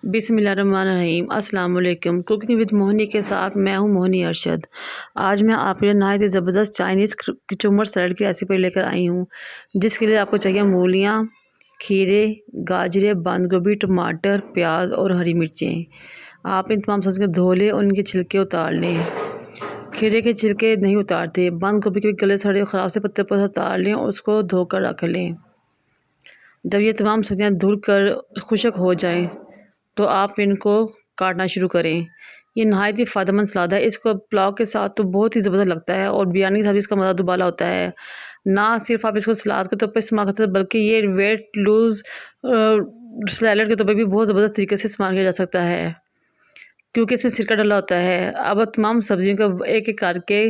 बिस्मिल्लाहिर्रहमानिर्रहीम। अस्सलाम वालेकुम। कुकिंग विद मोहिनी के साथ मैं हूं मोहिनी अरशद। आज मैं आपके लिए नहायत ही ज़बरदस्त चाइनीज़ कचुम्बर सलाद की रेसिपी लेकर आई हूं, जिसके लिए आपको चाहिए मूलियां, खीरे, गाजरें, बंद गोभी, टमाटर, प्याज और हरी मिर्चें। आप इन तमाम सब्ज़ियों को धो लें और इनके छिलके उतार लें। खीरे के छिलके नहीं उतारते। बंद गोभी के गले सड़े ख़राब से पत्ते पर उतार लें और उसको धोकर रख लें। जब ये तमाम सब्ज़ियाँ धुल कर खुश्क हो जाएं तो आप इनको काटना शुरू करें। ये नहायत ही फ़ायदेमंद सलाद है। इसको पुलाव के साथ तो बहुत ही ज़बरदस्त लगता है और बिरयानी के साथ भी इसका मज़ा दुबाला होता है। ना सिर्फ़ आप इसको सलाद के तौर पे इस्तेमाल करते हैं, बल्कि ये वेट लूज़ सैलेड के तौर पे भी बहुत ज़बरदस्त तरीके से इस्तेमाल किया जा सकता है, क्योंकि इसमें सिरका डला होता है। अब तमाम सब्ज़ियों को एक-एक करके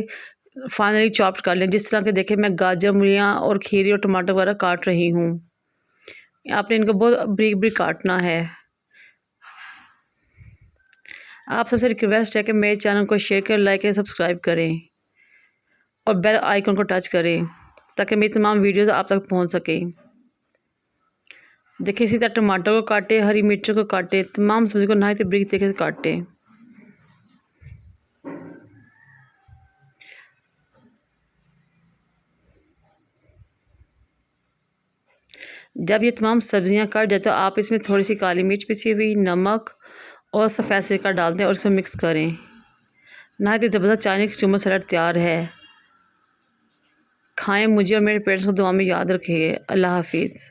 फाइनली चॉप्ड कर लें। जिस तरह के देखें मैं गाजर, मूलियाँ और खीरे और टमाटर वगैरह काट रही हूँ। आपने इनको बहुत बारीक-बारीक काटना है। आप सबसे रिक्वेस्ट है कि मेरे चैनल को शेयर करें, लाइक करें, सब्सक्राइब करें और बेल आइकन को टच करें ताकि मेरी तमाम वीडियोस आप तक पहुंच सकें। देखिए, इसी तरह टमाटर को काटे, हरी मिर्चों को काटे, तमाम सब्ज़ी को नहायत बारीक तरीके से काटे। जब ये तमाम सब्ज़ियां कट जाए तो आप इसमें थोड़ी सी काली मिर्च पिसी हुई, नमक और सफ़ेद सिरका डाल दें और इसे मिक्स करें। नहायत ही ज़बरदस्त चाइनीज़ कचुम्बर सलाद तैयार है। खाएं, मुझे और मेरे पेरेंट्स को दुआ में याद रखिए। अल्लाह हाफिज़।